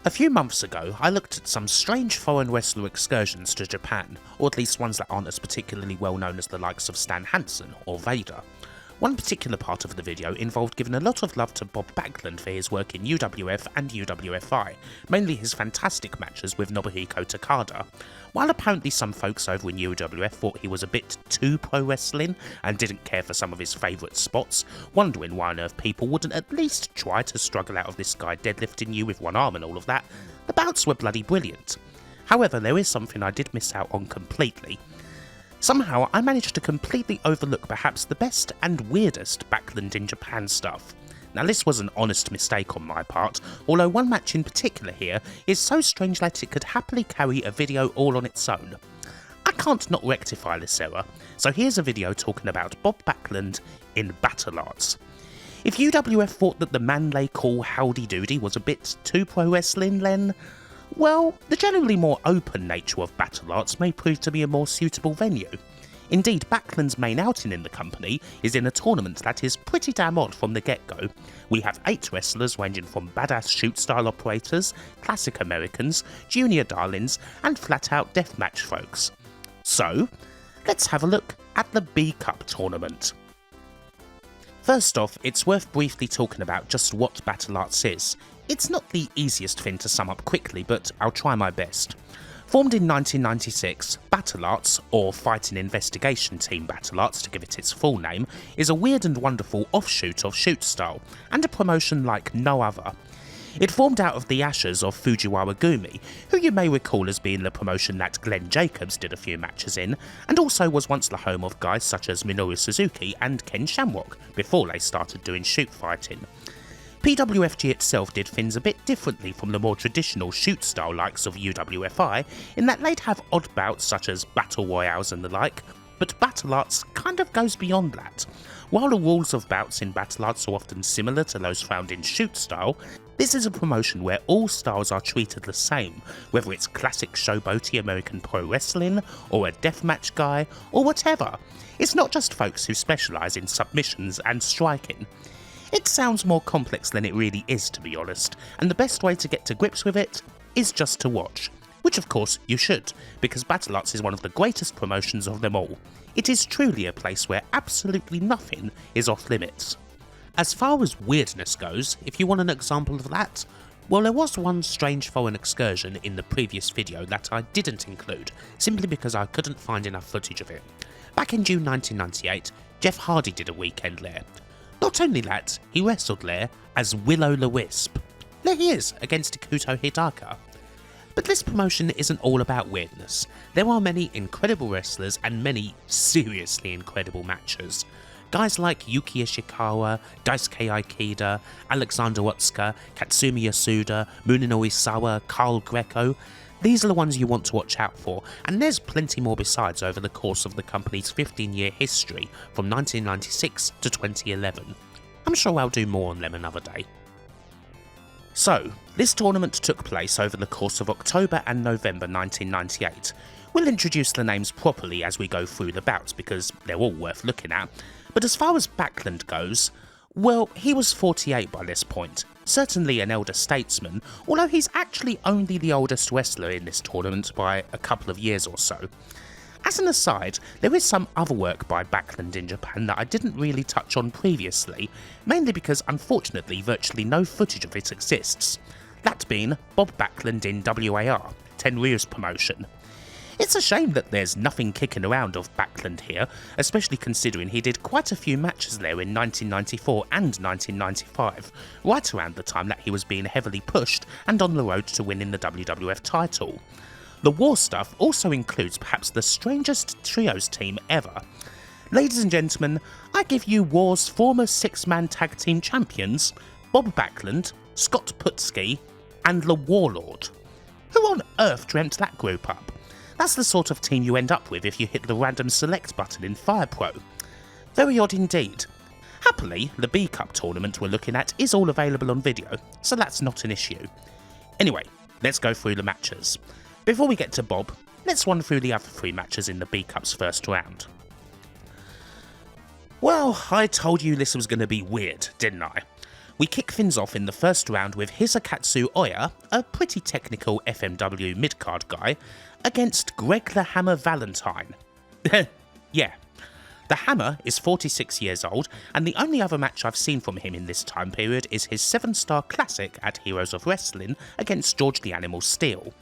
A few months ago, I looked at some strange foreign wrestler excursions to Japan, or at least ones that aren't as particularly well known as the likes of Stan Hansen or Vader. One particular part of the video involved giving a lot of love to Bob Backlund for his work in UWF and UWFI, mainly his fantastic matches with Nobuhiko Takada. While apparently some folks over in UWF thought he was a bit too pro wrestling and didn't care for some of his favourite spots, wondering why on earth people wouldn't at least try to struggle out of this guy deadlifting you with one arm and all of that, the bouts were bloody brilliant. However, there is something I did miss out on completely. Somehow, I managed to completely overlook perhaps the best and weirdest Backlund in Japan stuff. Now this was an honest mistake on my part, although one match in particular here is so strange that it could happily carry a video all on its own. I can't not rectify this error, so here's a video talking about Bob Backlund in Battlarts. If UWF thought that the man they call Howdy Doody was a bit too pro wrestling, then well, the generally more open nature of Battlarts may prove to be a more suitable venue. Indeed, Backlund's main outing in the company is in a tournament that is pretty damn odd from the get-go. We have 8 wrestlers ranging from badass shoot-style operators, classic Americans, junior darlings, and flat-out deathmatch folks. So, let's have a look at the B-Cup tournament. First off, it's worth briefly talking about just what Battlarts is. It's not the easiest thing to sum up quickly, but I'll try my best. Formed in 1996, Battlarts, or Fighting Investigation Team Battlarts to give it its full name, is a weird and wonderful offshoot of Shoot Style, and a promotion like no other. It formed out of the ashes of Fujiwara Gumi, who you may recall as being the promotion that Glenn Jacobs did a few matches in, and also was once the home of guys such as Minoru Suzuki and Ken Shamrock, before they started doing shoot fighting. PWFG itself did things a bit differently from the more traditional shoot-style likes of UWFI, in that they'd have odd bouts such as battle royales and the like, but Battlarts kind of goes beyond that. While the rules of bouts in Battlarts are often similar to those found in shoot-style, this is a promotion where all styles are treated the same, whether it's classic showboaty American pro wrestling, or a deathmatch guy, or whatever. It's not just folks who specialise in submissions and striking. It sounds more complex than it really is, to be honest, and the best way to get to grips with it is just to watch. Which of course you should, because Battlarts is one of the greatest promotions of them all. It is truly a place where absolutely nothing is off limits. As far as weirdness goes, if you want an example of that, well, there was one strange foreign excursion in the previous video that I didn't include, simply because I couldn't find enough footage of it. Back in June 1998, Jeff Hardy did a weekend there. Not only that, he wrestled there as Will-O-the-Wisp. There he is, against Ikuto Hidaka. But this promotion isn't all about weirdness. There are many incredible wrestlers and many seriously incredible matches. Guys like Yuki Ishikawa, Daisuke Ikeda, Alexander Otsuka, Katsumi Yasuda, Munenori Sawa, Carl Greco. These are the ones you want to watch out for, and there's plenty more besides over the course of the company's 15-year history from 1996 to 2011. I'm sure I'll do more on them another day. So, this tournament took place over the course of October and November 1998. We'll introduce the names properly as we go through the bouts because they're all worth looking at, but as far as Backlund goes, well, he was 48 by this point. Certainly an elder statesman, although he's actually only the oldest wrestler in this tournament by a couple of years or so. As an aside, there is some other work by Backlund in Japan that I didn't really touch on previously, mainly because unfortunately virtually no footage of it exists. That being Bob Backlund in WAR, Tenryu's promotion. It's a shame that there's nothing kicking around of Backlund here, especially considering he did quite a few matches there in 1994 and 1995, right around the time that he was being heavily pushed and on the road to winning the WWF title. The War stuff also includes perhaps the strangest trios team ever. Ladies and gentlemen, I give you War's former 6-man tag team champions, Bob Backlund, Scott Putski, and the Warlord. Who on earth dreamt that group up? That's the sort of team you end up with if you hit the random select button in Fire Pro. Very odd indeed. Happily, the B-Cup tournament we're looking at is all available on video, so that's not an issue. Anyway, let's go through the matches. Before we get to Bob, let's run through the other 3 matches in the B-Cup's first round. Well, I told you this was going to be weird, didn't I? We kick things off in the first round with Hisakatsu Oya, a pretty technical FMW mid-card guy, against Greg the Hammer Valentine. Yeah. The Hammer is 46 years old, and the only other match I've seen from him in this time period is his 7-star classic at Heroes of Wrestling against George the Animal Steele.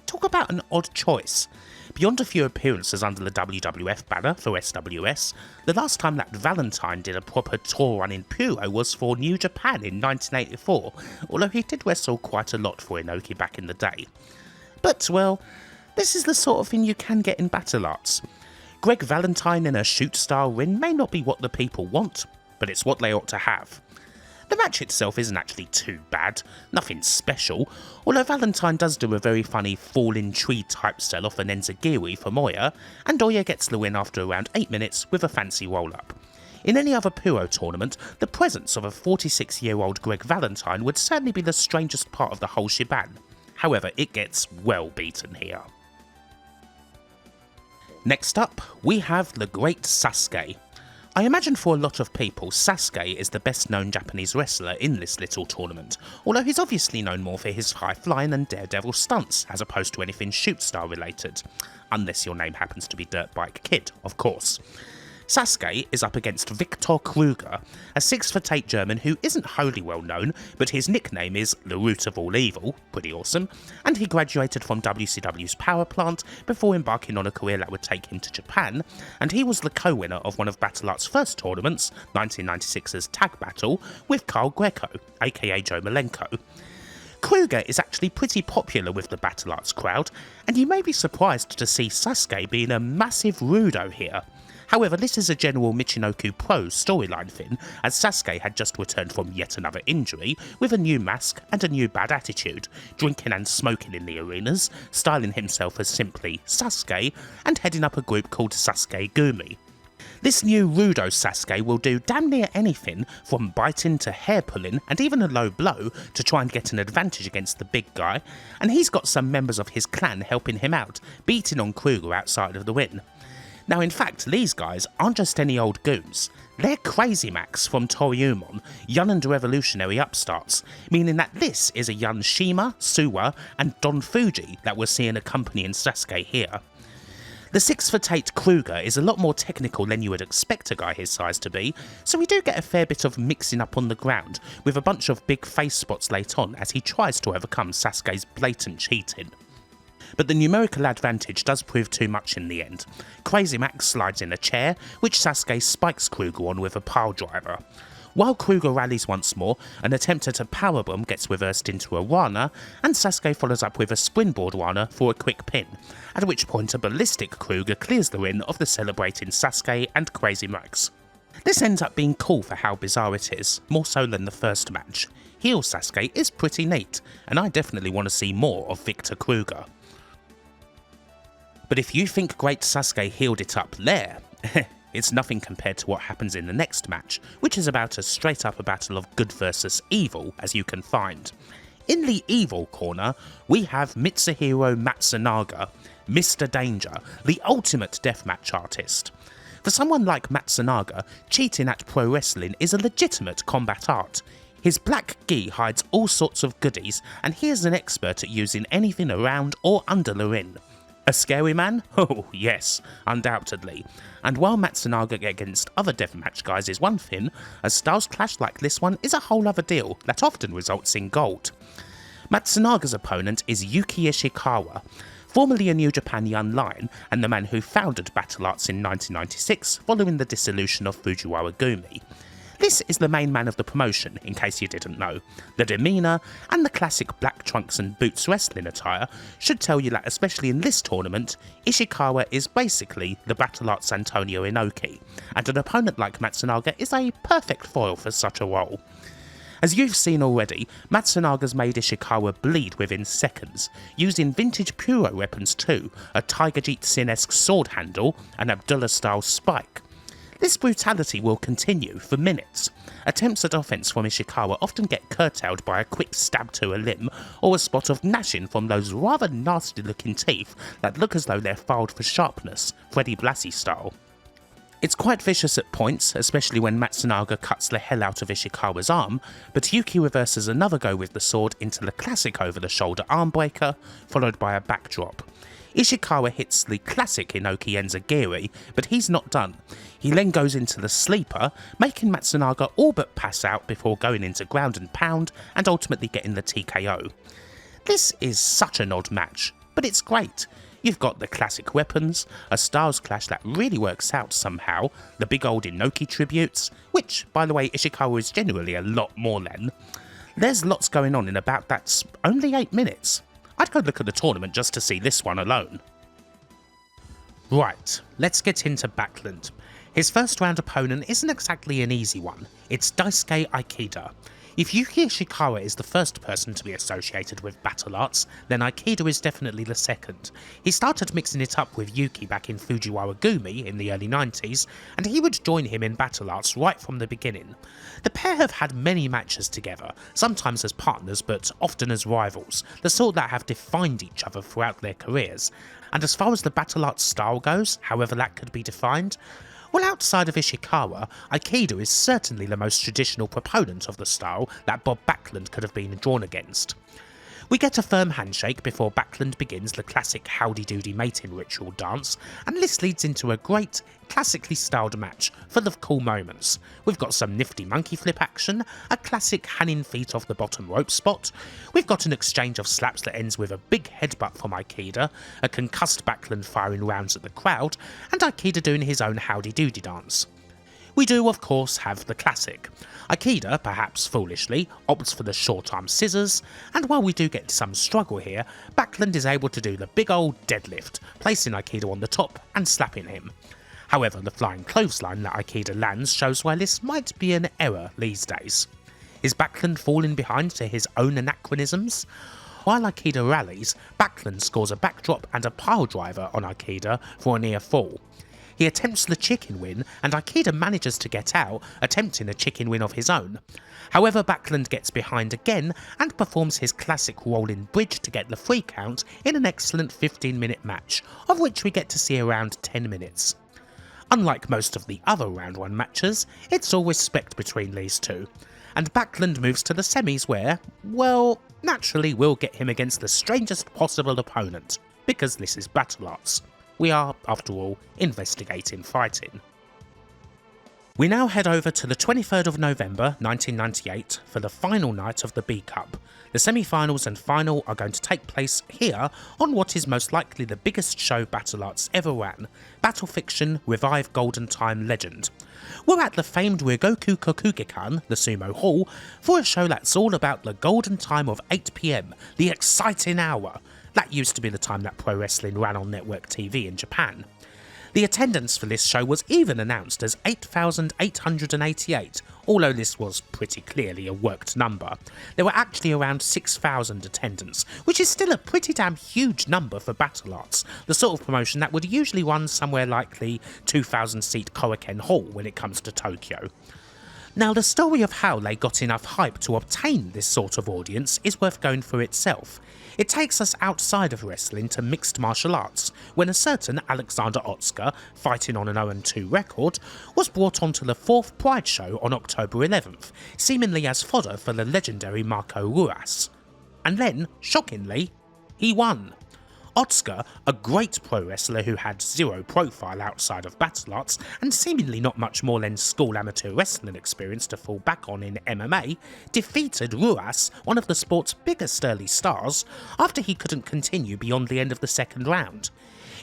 Talk about an odd choice. Beyond a few appearances under the WWF banner for SWS, the last time that Valentine did a proper tour run in Puro was for New Japan in 1984, although he did wrestle quite a lot for Inoki back in the day. But, well, this is the sort of thing you can get in Battlarts. Greg Valentine in a shoot-style ring may not be what the people want, but it's what they ought to have. The match itself isn't actually too bad, nothing special, although Valentine does do a very funny falling tree type sell-off and enzigiri from Oya, and Oya gets the win after around 8 minutes with a fancy roll-up. In any other Puro tournament, the presence of a 46-year-old Greg Valentine would certainly be the strangest part of the whole shebang. However, it gets well beaten here. Next up, we have the great Sasuke. I imagine for a lot of people, Sasuke is the best known Japanese wrestler in this little tournament, although he's obviously known more for his high flying and daredevil stunts as opposed to anything shoot star related. Unless your name happens to be Dirtbike Kid, of course. Sasuke is up against Viktor Kruger, a 6'8" German who isn't wholly well known, but his nickname is the Root of All Evil, pretty awesome, and he graduated from WCW's Power Plant before embarking on a career that would take him to Japan, and he was the co-winner of one of Battlarts' first tournaments, 1996's Tag Battle, with Carl Greco, aka Joe Malenko. Kruger is actually pretty popular with the Battlarts crowd, and you may be surprised to see Sasuke being a massive rudo here. However, this is a general Michinoku Pro storyline thing, as Sasuke had just returned from yet another injury, with a new mask and a new bad attitude, drinking and smoking in the arenas, styling himself as simply Sasuke, and heading up a group called Sasuke Gumi. This new Rudo Sasuke will do damn near anything from biting to hair pulling and even a low blow to try and get an advantage against the big guy, and he's got some members of his clan helping him out, beating on Kruger outside of the win. Now in fact, these guys aren't just any old goons, they're Crazy Max from Toriumon, young and revolutionary upstarts, meaning that this is a young Shima, Suwa and Don Fuji that we're seeing accompanying Sasuke here. The 6'8" Kruger is a lot more technical than you would expect a guy his size to be, so we do get a fair bit of mixing up on the ground, with a bunch of big face spots late on as he tries to overcome Sasuke's blatant cheating. But the numerical advantage does prove too much in the end. Crazy Max slides in a chair, which Sasuke spikes Kruger on with a pile driver. While Kruger rallies once more, an attempt at a powerbomb gets reversed into a Rana, and Sasuke follows up with a springboard Rana for a quick pin, at which point a ballistic Kruger clears the win of the celebrating Sasuke and Crazy Max. This ends up being cool for how bizarre it is, more so than the first match. Heel Sasuke is pretty neat, and I definitely want to see more of Viktor Kruger. But if you think Great Sasuke healed it up there, it's nothing compared to what happens in the next match, which is about as straight up a battle of good versus evil as you can find. In the evil corner, we have Mitsuhiro Matsunaga, Mr. Danger, the ultimate deathmatch artist. For someone like Matsunaga, cheating at pro wrestling is a legitimate combat art. His black gi hides all sorts of goodies, and he is an expert at using anything around or under the ring. A scary man? Oh yes, undoubtedly. And while Matsunaga against other deathmatch guys is one thing, a styles clash like this one is a whole other deal that often results in gold. Matsunaga's opponent is Yuki Ishikawa, formerly a New Japan Young Lion and the man who founded Battlarts in 1996 following the dissolution of Fujiwara Gumi. This is the main man of the promotion, in case you didn't know. The demeanour and the classic black trunks and boots wrestling attire should tell you that, especially in this tournament, Ishikawa is basically the Battlarts' Antonio Inoki, and an opponent like Matsunaga is a perfect foil for such a role. As you've seen already, Matsunaga's made Ishikawa bleed within seconds, using vintage Puro weapons too, a Tiger Jeet Sin-esque sword handle, and Abdullah-style spike. This brutality will continue for minutes. Attempts at offense from Ishikawa often get curtailed by a quick stab to a limb or a spot of gnashing from those rather nasty looking teeth that look as though they're filed for sharpness, Freddy Blassie style. It's quite vicious at points, especially when Matsunaga cuts the hell out of Ishikawa's arm, but Yuki reverses another go with the sword into the classic over-the-shoulder arm breaker, followed by a backdrop. Ishikawa hits the classic Inoki Enzigiri, but he's not done. He then goes into the sleeper, making Matsunaga all but pass out before going into ground and pound and ultimately getting the TKO. This is such an odd match, but it's great. You've got the classic weapons, a styles clash that really works out somehow, the big old Inoki tributes, which, by the way, Ishikawa is generally a lot more than. There's lots going on in a bout that's only 8 minutes. I'd go look at the tournament just to see this one alone. Right, let's get into Backlund. His first round opponent isn't exactly an easy one, it's Daisuke Ikeda. If Yuki Ishikawa is the first person to be associated with Battlarts, then Ikeda is definitely the second. He started mixing it up with Yuki back in Fujiwara Gumi in the early 90s, and he would join him in Battlarts right from the beginning. The pair have had many matches together, sometimes as partners but often as rivals, the sort that have defined each other throughout their careers. And as far as the Battlarts style goes, however that could be defined, well, outside of Ishikawa, Ikeda is certainly the most traditional proponent of the style that Bob Backlund could have been drawn against. We get a firm handshake before Backlund begins the classic howdy-doody mating ritual dance, and this leads into a great, classically styled match full of cool moments. We've got some nifty monkey flip action, a classic hanging feet off the bottom rope spot, we've got an exchange of slaps that ends with a big headbutt from Ikeda, a concussed Backlund firing rounds at the crowd, and Ikeda doing his own howdy-doody dance. We do, of course, have the classic. Ikeda, perhaps foolishly, opts for the short arm scissors, and while we do get some struggle here, Backlund is able to do the big old deadlift, placing Ikeda on the top and slapping him. However, the flying clothesline that Ikeda lands shows why this might be an error these days. Is Backlund falling behind to his own anachronisms? While Ikeda rallies, Backlund scores a backdrop and a pile driver on Ikeda for a near fall. He attempts the chicken win, and Ikeda manages to get out, attempting a chicken win of his own. However, Backlund gets behind again and performs his classic rolling bridge to get the 3 count in an excellent 15-minute match, of which we get to see around 10 minutes. Unlike most of the other round 1 matches, it's all respect between these two, and Backlund moves to the semis where, well, naturally we'll get him against the strangest possible opponent, because this is Battlarts. We are, after all, investigating fighting. We now head over to the 23rd of November 1998 for the final night of the B Cup. The semi-finals and final are going to take place here on what is most likely the biggest show Battlarts ever ran, Battle Fiction Revive Golden Time Legend. We're at the famed Ryogoku Kokugekan, the sumo hall, for a show that's all about the golden time of 8 PM, the exciting hour. That used to be the time that pro wrestling ran on network TV in Japan. The attendance for this show was even announced as 8,888, although this was pretty clearly a worked number. There were actually around 6,000 attendants, which is still a pretty damn huge number for Battlarts, the sort of promotion that would usually run somewhere like the 2,000-seat Korakuen Hall when it comes to Tokyo. Now, the story of how they got enough hype to obtain this sort of audience is worth going through itself. It takes us outside of wrestling to mixed martial arts, when a certain Alexander Otsuka, fighting on an 0-2 record, was brought onto the 4th Pride show on October 11th, seemingly as fodder for the legendary Marco Ruas. And then, shockingly, he won. Otsuka, a great pro wrestler who had zero profile outside of Battlarts and seemingly not much more than school amateur wrestling experience to fall back on in MMA, defeated Ruas, one of the sport's biggest early stars, after he couldn't continue beyond the end of the 2nd round.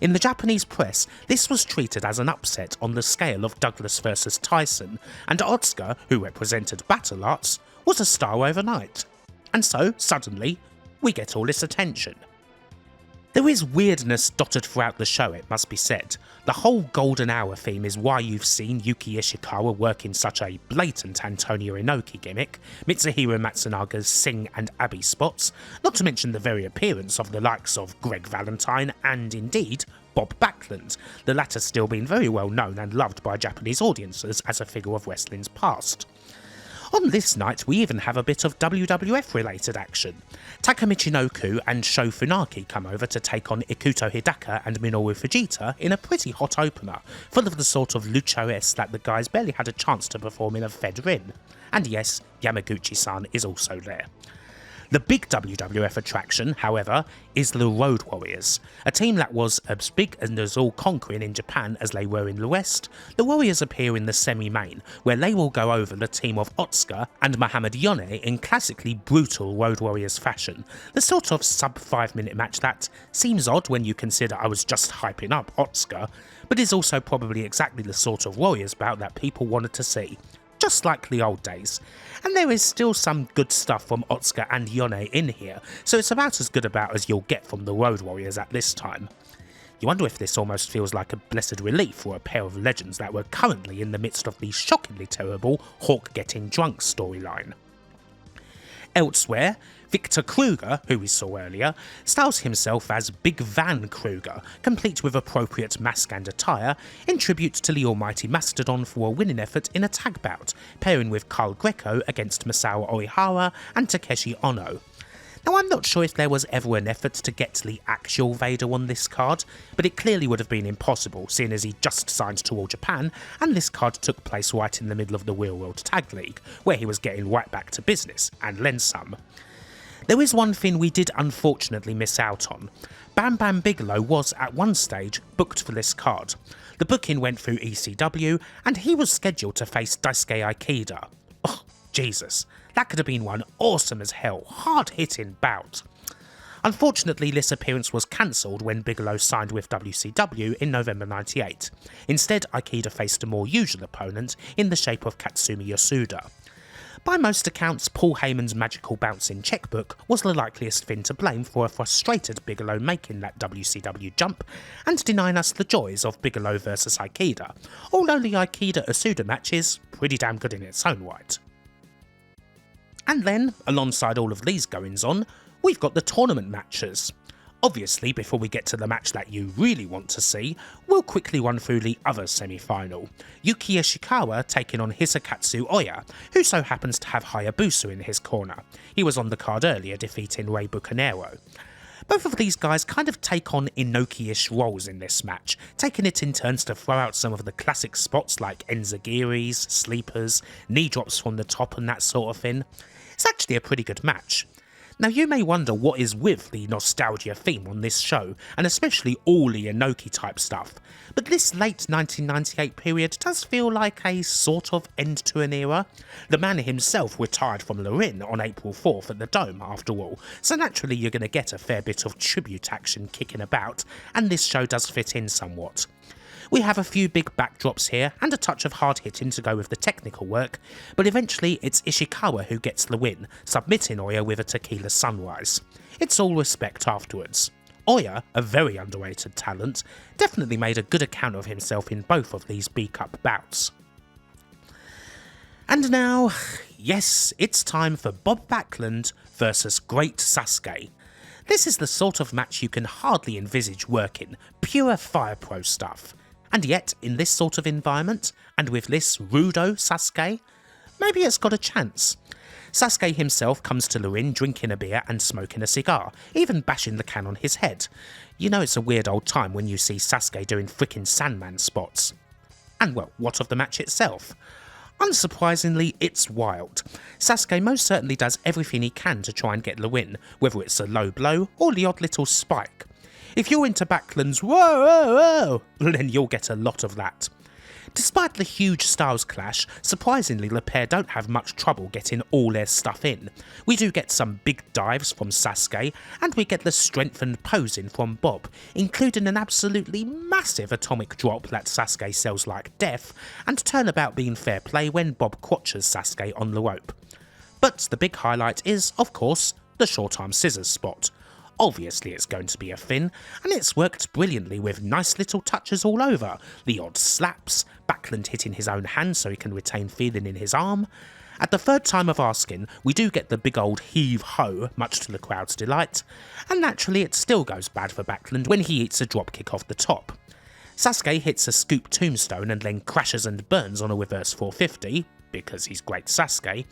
In the Japanese press, this was treated as an upset on the scale of Douglas vs Tyson, and Otsuka, who represented Battlarts, was a star overnight. And so, suddenly, we get all this attention. There is weirdness dotted throughout the show, it must be said. The whole golden hour theme is why you've seen Yuki Ishikawa work in such a blatant Antonio Inoki gimmick, Mitsuhiro Matsunaga's Sing and Abby spots, not to mention the very appearance of the likes of Greg Valentine and, indeed, Bob Backlund, the latter still being very well known and loved by Japanese audiences as a figure of wrestling's past. On this night, we even have a bit of WWF related action. Taka Michinoku and Sho Funaki come over to take on Ikuto Hidaka and Minoru Fujita in a pretty hot opener, full of the sort of lucha-esque that the guys barely had a chance to perform in a Fed ring. And yes, Yamaguchi-san is also there. The big WWF attraction, however, is the Road Warriors, a team that was as big and as all conquering in Japan as they were in the West. The Warriors appear in the semi-main, where they will go over the team of Otsuka and Muhammad Yone in classically brutal Road Warriors fashion, the sort of sub 5 minute match that seems odd when you consider I was just hyping up Otsuka, but is also probably exactly the sort of Warriors bout that people wanted to see. Just like the old days. And there is still some good stuff from Otsuka and Yone in here, so it's about as good about as you'll get from the Road Warriors at this time. You wonder if this almost feels like a blessed relief for a pair of legends that were currently in the midst of the shockingly terrible Hawk getting drunk storyline. Elsewhere, Victor Kruger, who we saw earlier, styles himself as Big Van Kruger, complete with appropriate mask and attire, in tribute to the almighty Mastodon for a winning effort in a tag bout, pairing with Karl Greco against Masao Oihara and Takeshi Ono. Now, I'm not sure if there was ever an effort to get the actual Vader on this card, but it clearly would have been impossible, seeing as he just signed to All Japan, and this card took place right in the middle of the Real World Tag League, where he was getting right back to business, and then some. There is one thing we did unfortunately miss out on. Bam Bam Bigelow was, at one stage, booked for this card. The booking went through ECW, and he was scheduled to face Daisuke Ikeda. Oh, Jesus. That could have been one awesome as hell, hard-hitting bout. Unfortunately, this appearance was cancelled when Bigelow signed with WCW in November 98. Instead, Ikeda faced a more usual opponent in the shape of Katsumi Yasuda. By most accounts, Paul Heyman's magical bouncing checkbook was the likeliest thing to blame for a frustrated Bigelow making that WCW jump and denying us the joys of Bigelow vs Ikeda, although the Ikeda-Asuda match is pretty damn good in its own right. And then, alongside all of these goings on, we've got the tournament matches. Obviously, before we get to the match that you really want to see, we'll quickly run through the other semi-final. Yuki Ishikawa taking on Hisakatsu Oya, who so happens to have Hayabusa in his corner. He was on the card earlier, defeating Rey Bucanero. Both of these guys kind of take on Inoki-ish roles in this match, taking it in turns to throw out some of the classic spots like Enzagiris, sleepers, knee drops from the top and that sort of thing. It's actually a pretty good match. Now, you may wonder what is with the nostalgia theme on this show, and especially all the Inoki type stuff, but this late 1998 period does feel like a sort of end to an era. The man himself retired from the ring on April 4th at the Dome after all, so naturally you're going to get a fair bit of tribute action kicking about, and this show does fit in somewhat. We have a few big backdrops here and a touch of hard hitting to go with the technical work, but eventually it's Ishikawa who gets the win, submitting Oya with a tequila sunrise. It's all respect afterwards. Oya, a very underrated talent, definitely made a good account of himself in both of these B-Cup bouts. And now, yes, it's time for Bob Backlund versus Great Sasuke. This is the sort of match you can hardly envisage working, pure Fire Pro stuff. And yet, in this sort of environment, and with this rudo Sasuke, maybe it's got a chance. Sasuke himself comes to the ring drinking a beer and smoking a cigar, even bashing the can on his head. You know it's a weird old time when you see Sasuke doing frickin' Sandman spots. And well, what of the match itself? Unsurprisingly, it's wild. Sasuke most certainly does everything he can to try and get the win, whether it's a low blow or the odd little spike. If you're into Backlund's whoa whoa whoa, then you'll get a lot of that. Despite the huge styles clash, surprisingly the pair don't have much trouble getting all their stuff in. We do get some big dives from Sasuke, and we get the strengthened posing from Bob, including an absolutely massive atomic drop that Sasuke sells like death, and turnabout being fair play when Bob crotches Sasuke on the rope. But the big highlight is, of course, the short arm scissors spot. Obviously it's going to be a Finn, and it's worked brilliantly with nice little touches all over, the odd slaps, Backlund hitting his own hand so he can retain feeling in his arm. At the third time of asking, we do get the big old heave-ho, much to the crowd's delight, and naturally it still goes bad for Backlund when he eats a dropkick off the top. Sasuke hits a scoop tombstone and then crashes and burns on a reverse 450, because he's great Sasuke,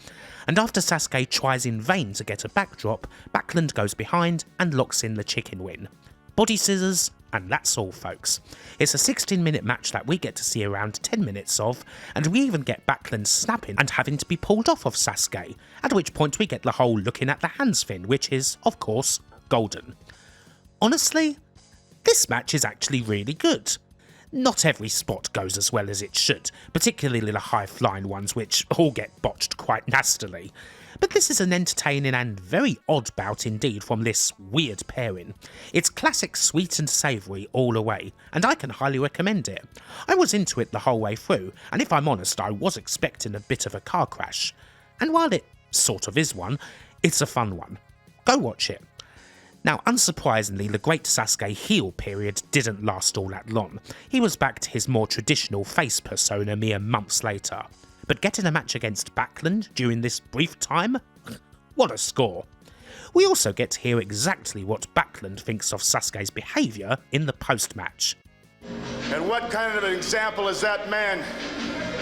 and after Sasuke tries in vain to get a backdrop, Backlund goes behind and locks in the chicken win. Body scissors, and that's all folks. It's a 16-minute match that we get to see around 10 minutes of, and we even get Backlund snapping and having to be pulled off of Sasuke, at which point we get the whole looking at the hands thing, which is, of course, golden. Honestly, this match is actually really good. Not every spot goes as well as it should, particularly the high-flying ones which all get botched quite nastily. But this is an entertaining and very odd bout indeed from this weird pairing. It's classic sweet and savoury all the way, and I can highly recommend it. I was into it the whole way through, and if I'm honest, I was expecting a bit of a car crash. And while it sort of is one, it's a fun one. Go watch it. Now, unsurprisingly, the great Sasuke heel period didn't last all that long. He was back to his more traditional face persona mere months later. But getting a match against Backlund during this brief time? What a score. We also get to hear exactly what Backlund thinks of Sasuke's behaviour in the post-match. And what kind of an example is that man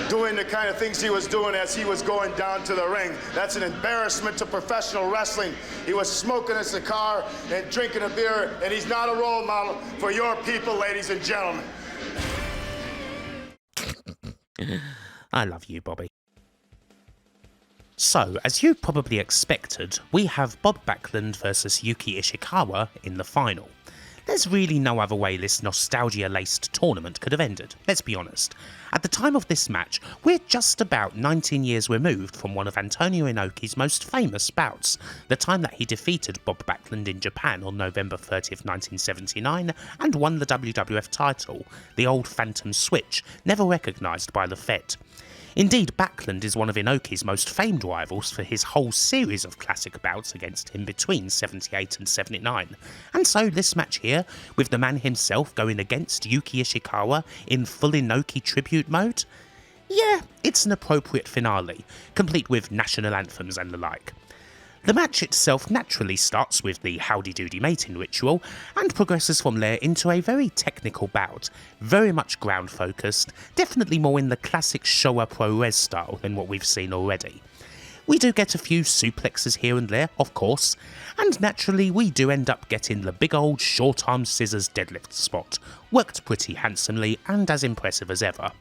doing the kind of things he was doing as he was going down to the ring? That's an embarrassment to professional wrestling. He was smoking a cigar and drinking a beer, and he's not a role model for your people, ladies and gentlemen. I love you, Bobby. So, as you probably expected, we have Bob Backlund versus Yuki Ishikawa in the final. There's really no other way this nostalgia-laced tournament could have ended, let's be honest. At the time of this match, we're just about 19 years removed from one of Antonio Inoki's most famous bouts, the time that he defeated Bob Backlund in Japan on November 30th, 1979, and won the WWF title, the old Phantom Switch, never recognised by the Fed. Indeed, Backlund is one of Inoki's most famed rivals for his whole series of classic bouts against him between 78 and 79, and so this match here, with the man himself going against Yuki Ishikawa in full Inoki tribute mode? Yeah, it's an appropriate finale, complete with national anthems and the like. The match itself naturally starts with the howdy doody mating ritual and progresses from there into a very technical bout, very much ground focused, definitely more in the classic Showa Pro Res style than what we've seen already. We do get a few suplexes here and there, of course, and naturally we do end up getting the big old short arm scissors deadlift spot, worked pretty handsomely and as impressive as ever.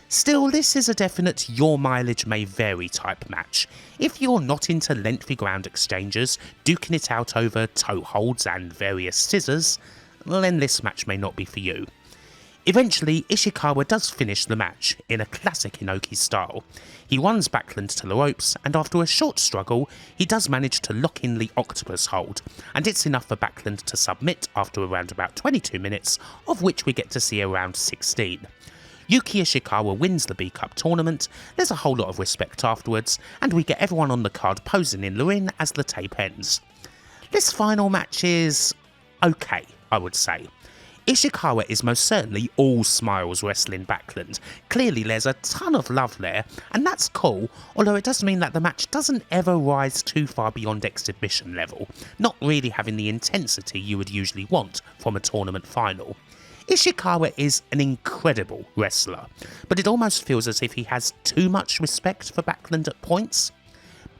Still, this is a definite your mileage may vary type match. If you're not into lengthy ground exchanges, duking it out over toe holds and various scissors, then this match may not be for you. Eventually, Ishikawa does finish the match, in a classic Inoki style. He runs Backlund to the ropes, and after a short struggle, he does manage to lock in the octopus hold, and it's enough for Backlund to submit after around about 22 minutes, of which we get to see around 16. Yuki Ishikawa wins the B-Cup tournament, there's a whole lot of respect afterwards, and we get everyone on the card posing in the ring as the tape ends. This final match is okay, I would say. Ishikawa is most certainly all smiles wrestling Backlund. Clearly there's a ton of love there, and that's cool, although it does mean that the match doesn't ever rise too far beyond exhibition level, not really having the intensity you would usually want from a tournament final. Ishikawa is an incredible wrestler, but it almost feels as if he has too much respect for Backlund at points.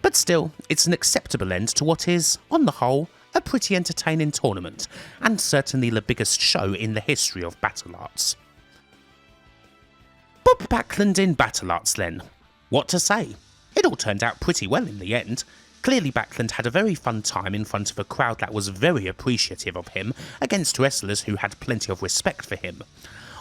But still, it's an acceptable end to what is, on the whole, a pretty entertaining tournament, and certainly the biggest show in the history of Battlarts. Bob Backlund in Battlarts then. What to say? It all turned out pretty well in the end. Clearly Backlund had a very fun time in front of a crowd that was very appreciative of him against wrestlers who had plenty of respect for him.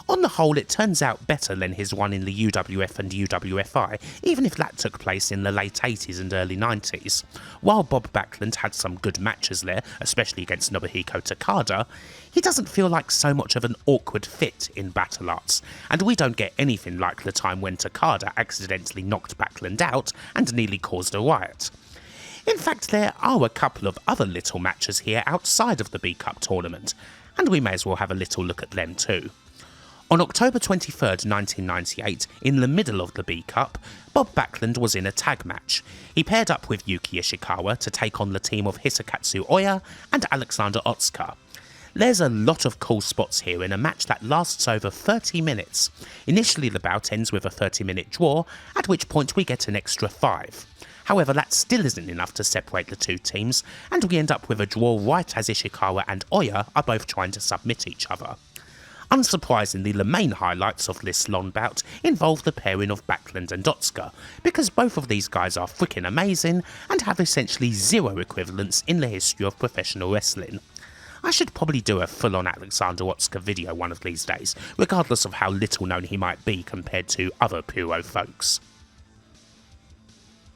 On the whole, it turns out better than his run in the UWF and UWFI, even if that took place in the late 80s and early 90s. While Bob Backlund had some good matches there, especially against Nobuhiko Takada, he doesn't feel like so much of an awkward fit in Battlarts, and we don't get anything like the time when Takada accidentally knocked Backlund out and nearly caused a riot. In fact, there are a couple of other little matches here outside of the B-Cup tournament, and we may as well have a little look at them too. On October 23rd, 1998, in the middle of the B-Cup, Bob Backlund was in a tag match. He paired up with Yuki Ishikawa to take on the team of Hisakatsu Oya and Alexander Otsuka. There's a lot of cool spots here in a match that lasts over 30 minutes. Initially the bout ends with a 30-minute draw, at which point we get an extra 5. However, that still isn't enough to separate the two teams, and we end up with a draw right as Ishikawa and Oya are both trying to submit each other. Unsurprisingly, the main highlights of this long bout involve the pairing of Backlund and Daisuke, because both of these guys are freaking amazing and have essentially zero equivalents in the history of professional wrestling. I should probably do a full-on Alexander Otsuka video one of these days, regardless of how little known he might be compared to other Puro folks.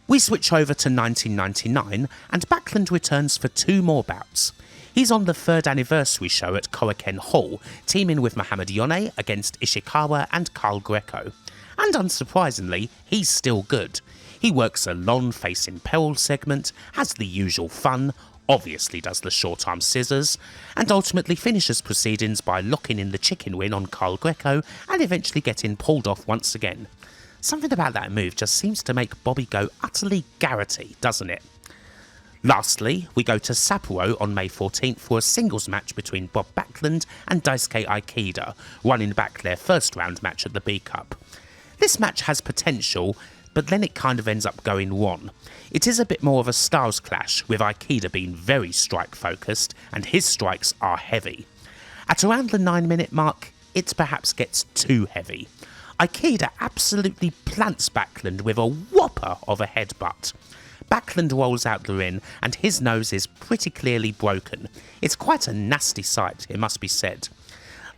We switch over to 1999, and Backlund returns for 2 more bouts. He's on the 3rd anniversary show at Korakuen Hall, teaming with Muhammad Yone against Ishikawa and Carl Greco. And unsurprisingly, he's still good. He works a long face-in peril segment, has the usual fun, obviously does the short arm scissors, and ultimately finishes proceedings by locking in the chicken win on Carl Greco and eventually getting pulled off once again. Something about that move just seems to make Bobby go utterly Garrity, doesn't it? Lastly, we go to Sapporo on May 14th for a singles match between Bob Backlund and Daisuke Ikeda, running back their first round match at the B Cup. This match has potential, but then it kind of ends up going wrong. It is a bit more of a styles clash, with Ikeda being very strike focused and his strikes are heavy. At around the 9-minute mark, it perhaps gets too heavy. Ikeda absolutely plants Backlund with a whopper of a headbutt. Backlund rolls out the ring and his nose is pretty clearly broken. It's quite a nasty sight, it must be said.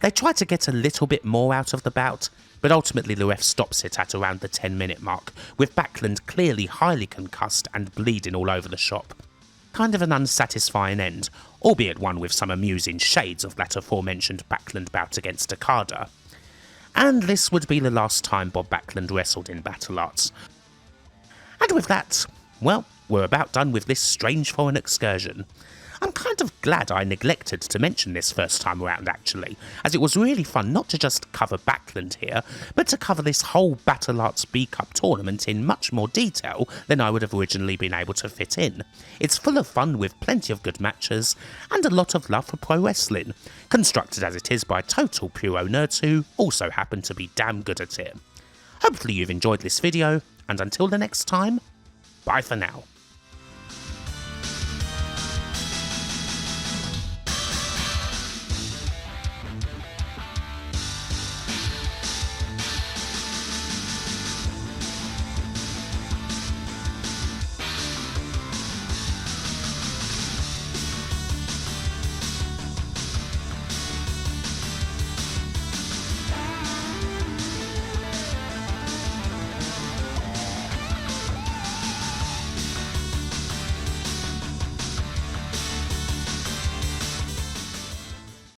They try to get a little bit more out of the bout, but ultimately the ref stops it at around the 10-minute mark, with Backlund clearly highly concussed and bleeding all over the shop. Kind of an unsatisfying end, albeit one with some amusing shades of that aforementioned Backlund bout against Ikeda. And this would be the last time Bob Backlund wrestled in Battlarts. And with that, well, we're about done with this strange foreign excursion. I'm kind of glad I neglected to mention this first time around actually, as it was really fun not to just cover Backlund here, but to cover this whole Battlarts B Cup tournament in much more detail than I would have originally been able to fit in. It's full of fun with plenty of good matches, and a lot of love for pro wrestling, constructed as it is by total Puro nerds who also happen to be damn good at it. Hopefully you've enjoyed this video, and until the next time, bye for now.